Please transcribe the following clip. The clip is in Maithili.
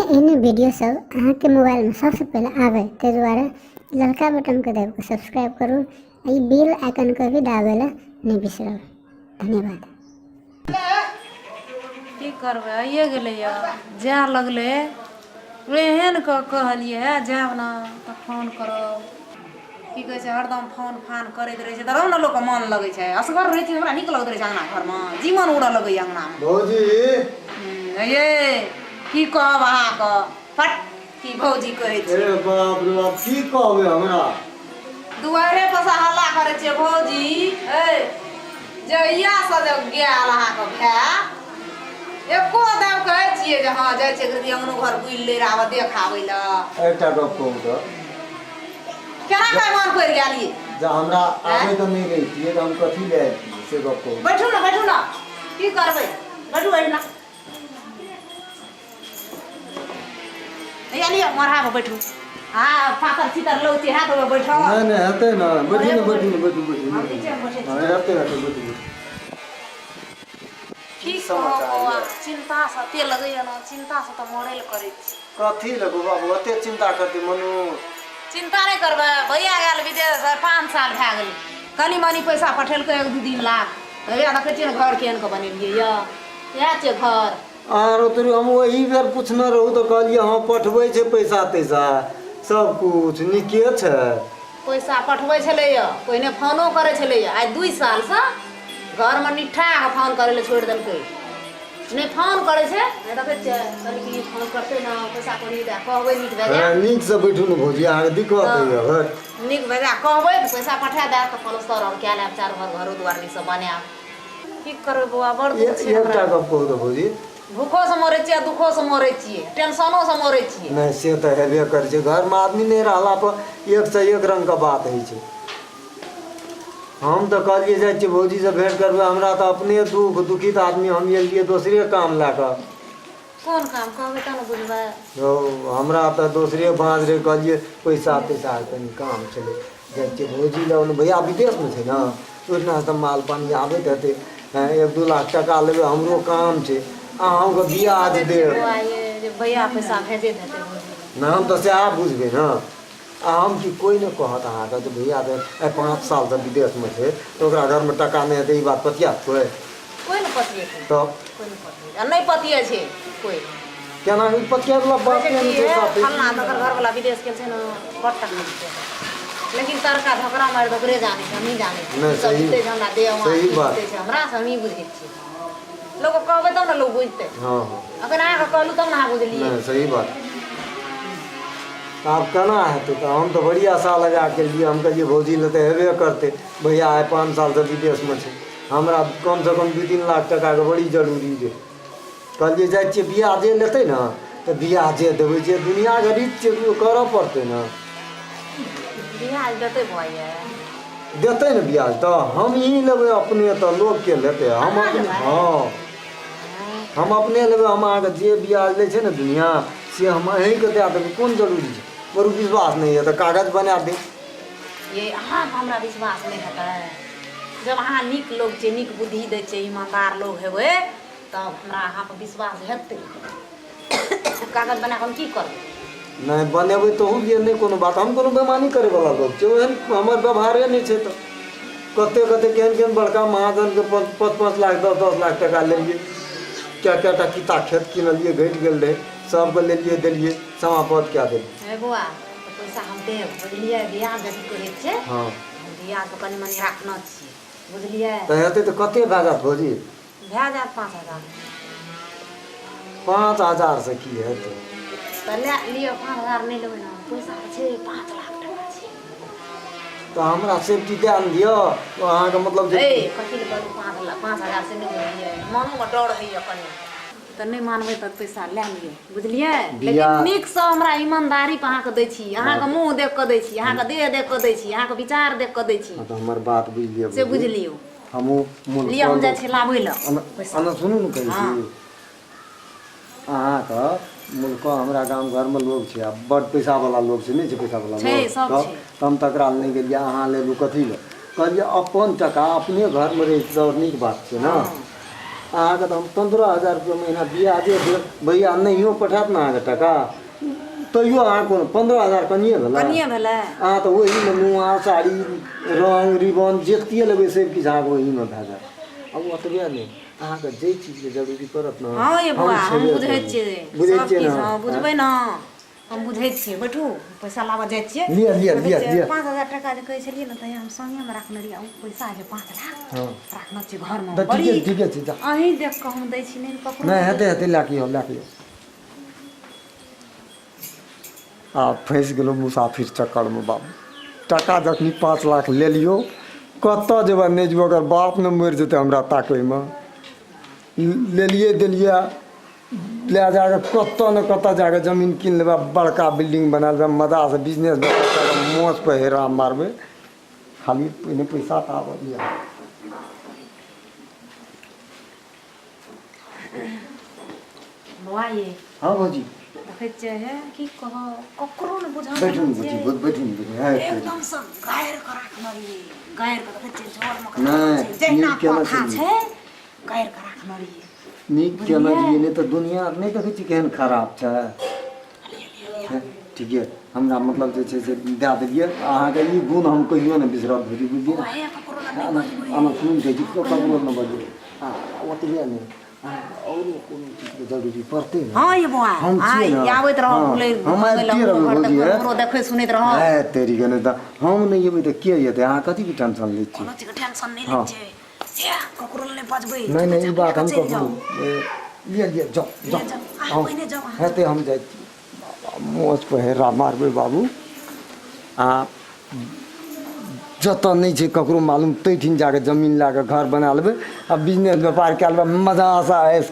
एहन वीडियो सब अहाँ के मोबाइल में सबसे पहले आवे ते दुआरे ललका बटन के दबा के सब्सक्राइब करू आ ई बेल आइकन के भी दाबेला नहीं बिसरब। धन्यवाद। की करबै आइए गेलै जाए लगलै एहन कहलिए जाएब ना तऽ फोन करब की कहै छै हरदम फोन फान करैत रहै छै तऽ रहू ने लोकके मन लगै छै असगर रहै छै हमरा नीक लगैत रहै छै अङ्गना घरमे जीवन उड़ऽ लगैए अङ्गनामे। भौजी ये की कहब अहाँके फट की भौजी कहै छै। अरे बाप रे बाप की कहबै हमरा दुआरे पर से हल्ला करै छियै भौजी जहिया से जब गेल अहाँके भाय एको दाम कहै छियै जे हाँ जाइ छै कि अंगनो घर बुलि ले आब देखाबै लए एकटा गप कहू तऽ केना काय मन पड़ि गेल ये जे हमरा आबै तऽ नहि रहितियै तऽ हम कथी ले आबितियै से गप कहू। बैठू ना की करबै बैठू ना लिया मरहामे बैठू हाँ फातर चितर लौती हाथ में बैठो नहीं हेतै ना बैठू ना बैठू हम नीचे में बैठे छी। हाँ हेतै बैठू की कहब चिंता से ते लगैया ना चिंता से तऽ मरैल करै छी। कथी लगू बाबू एते चिंता करती मनु चिंता नहीं करबै भैया गेल विदेश 5 साल भए गेल कनी मनी पैसा पठेलकै 1-2 दिन लाख भैया देखै छियै घर केहन के बनेलियै इएह छै घर। आरो तोरी हम वही बेर पूछने रहू तऽ कहलियै हाँ पठबै छै पैसा तैसा सब कुछ नीके छै पैसा पठबै छलैया पहिने फोनो करै छलैया आइ 2 साल से घर में निठा के फोन करे ले छोड़ देलकै नहीं फोन करे छै नहीं देखै छियै कनी की फोन करते ना पैसा कौड़ी दे कहबै नीक भेजा नीक से बैठू ने भौजी अहाँके दिक्कत होइए नीक भेजा कहबै तऽ पैसा पठा दे तऽ पलस्तर और क्या लेब चार घर घरो दुआर नीक से बनाएब की करबै बौआ बड़ दुख छै एकटा गप कहू तऽ भौजी भूखो से मरै छियै दुखो से मरै छियै टेंशनो से मरै छियै। नहीं से तो हेबे करै छै घर में आदमी नहीं रहला पर एक से एक रंग का बात होइ छै। हम तो कहलिए जाइ छियै भौजी से भेंट करबै हमरा तो अपने दुखित आदमी हम एलिए दोसरे काम लए कऽ कोन काम कहबै तब न बुझबै हमरा तो दोसरे बाँझ रे कहलिए पैसा तैसा कनी काम छलै जाइ छियै भौजी लग भैया विदेश में छै ना ओहिना तऽ माल पानी आबैत हेतै 1-2 लाख टका लेबै हमरो काम छै अहाँके बियाह देब भैया पैसा भेजे देतै ना हम तो सएह बुझबै ना हम कि कोई नहीं कहत अहाँके जे भैया 5 साल से विदेश में छै तो ओकरा घर में टका नहीं हेतै ई बात पतिया कोई नहीं पतिए तब कोई नहीं पतिए नहीं पतिए छै कोई केना ई पतिया वाला बात नहीं छै साथे फलना नगर घर वाला विदेश के छै ना बट्टा नहीं छै लेकिन तरका झगड़ा मार दगरे जाने हम नहीं जाने नहीं सही ते हमरा दे सही बात छै हमरा से हम नहीं बुझै छी लोग कहबै तब ना लोग बुझतै हां अखन अहाँ के कहलू तब ना अहाँ बुझलिए नहीं सही बात आब केना हेतै तऽ हम तो बड़ी आशा लगा के लिए हम कहिए भौजी ले तो हेबे करते भैया आइ 5 साल से विदेश में छै हमरा कम से कम 2-3 लाख टका के बड़ी जरूरी है कहलिए जाइ छियै बियाह जे लेतै ना तो बियाह जे देबै जे दुनिया के रीत छै करऽ पड़तै ना बियाह देतै भैया देतै ने ब्याज तो हम ही लेबै अपने तो लोग के लेतै हम अपने हाँ हम अपने लेबै हम अहाँके जे ब्याज लै छै ने दुनिया से हम अहीँके दए देबै कोन जरूरी छै बरू विश्वास नहीं है तो कागज बना दे ये अहाँ हमरा विश्वास नहीं हेतै जब अहाँ नीक लोग छै नीक बुद्धि दै छै ईमानदार लोग हेबै तब हमरा अहाँ पर विश्वास हेतै कागज बना कऽ हम की करबै नहीं बनेबै तो लिए नहीं कोनो बात हम कोनो बेमानी करे वाला लोग छै ओहन हमर व्यवहारे नहीं छै तो कते केहन बड़का महाजन के 5-5 लाख 10-10 लाख टका लेलिए क्या किता खेत किनलिए घटि गेल रहे सबके लेलिए देलिए समापत क्या देलिए हे बौआ तो पैसा हम देब बुझलिए बियाह जब करै छै हाँ बियाह के कनी मनी राखना छियै बुझलिए तो हेतै तो कते भए जात भौजी भए जायत 5000 5,000 से की हेतै तऽ ले लिअ 5000 नहीं लेबै ना पैसा छै 5 लाख टका छै तो हमरा सेफ्टी दे दियो अहाँके मतलब जे कथी ले करू 5,000 से नहीं बुझलिए मानो में डर होइए कनी तो नहीं मानबै तऽ पैसा ले लिअ बुझलिए लेकिन नीक से हमरा ईमानदारी पे अहाँके दै छी अहाँके मुँह देख कऽ दै छी अहाँके देह देख कऽ दै छी अहाँके विचार देख कऽ दै छी तो हमर बात बुझ लियो से बुझ लियौ हमहूँ मूल लिअ हम जाइ छी लाबै लए अन्न सुनू ने कहै छी अहाँके मुल्को हमरा गाँव घर में लोग छै बड़ पैसा वाला लोग छै नहीं छै पैसा वाला लोग हम तकरा नहीं गेलिए अहाँ लेलू कथी ले कहलिए अपन टका अपने घर में रही तो नीक बात छै ना अहाँके तऽ हम 15,000 रुपया महीना ब्याजे देब भैया नहियो पठात ना अहाँके टाका तैयो अहाँ कोनो 15,000 कनिए भेलै कनिए भेलै अहाँ तऽ ओहीमे नुआ साड़ी रंग रिबन जतेक लेबै सब किछु अहाँके ओहीमे भए जायत अब ओतबे नहि अहाँके जे चीजके जरूरी पड़त ने हाँ ये बुआ हम छेबे बुझै करब। छियै बुझै सब छियै किछु ने हाँ बुझबै ने हम बुझै छियै बैठू पैसा लाबऽ जाइ छियै लिअ लिअ लिअ लिअ 5,000 टाका जे कहै छलियै ने तऽ हम संगेमे राखने रहियै ओ पैसा जे 5 लाख हाँ राखने छियै घरमे तऽ बड़ी ठीके छै जा अहीं देख कऽ हम दै छी नहि ककरो नहीं हेते हेते लए के आ फँसि गेलहुँ मुसाफिर चक्करमे बाबू टाका जखनी 5 लाख ले लियौ कतऽ जेबै नहि जेबै अगर बाप ने मरि जेतै हमरा ताकैमे लेलिए देलिए ले जाके कतऽ ने कतऽ जाके जमीन कीन लेबै बड़का बिल्डिंग बना लेबै मजासँ बिजनेस मोच पर हेरा मारबै खाली पहिने पैसा तऽ आबऽ दिअ बुआ ये हाँ भौजी देखै छियै हे की कहऽ ककरो ने बुझा बैठू बैठू एकदम से गायर के राखने रहियै गायर के देखै छियै झोर नहीं, में जहिना नीक केना कथा छै? छै गायर के राखने रहियै नीक केना दिए नहि तऽ दुनिया नहि देखै छी केहन खराब छै ठीके हमरा मतलब जे छै से दए देलिए अहाँके ई गुण हम कहियो नहि बिसरब भौजी बुझलिए हे ककरो ने नहीं बजबै हम सुन कहै छी ककरो नहि बजबै ओतबे नहि और कोनो चीजके जरूरी पड़तै ने हाँ ये बुआ हम छियै ने आबैत रहब हाँ, बोलै हम आबिते रहबै भौजी ककरो देखै सुनैत रहब है तेरी गने तऽ हम नहि एबै तऽ के एतै अहाँ कथीके टेंशन लै छी कोनो चीज के टेंशन नहीं हाँ। लै छै हे ककरो ने नहीं बजबै नहीं ई बात हम चलि ककरो जाउ। लिए जाओ जाउ, अहाँ पहिने जाउ, अहाँ हेतै हम जाइ छी मोच पर हेरा मारबै बाबू आ जतऽ नहीं छै ककरो मालूम तैठिन जाके जमीन लए कऽ घर बना लेबै आ बिजनेस व्यापार कए लेबै मजासँ ऐश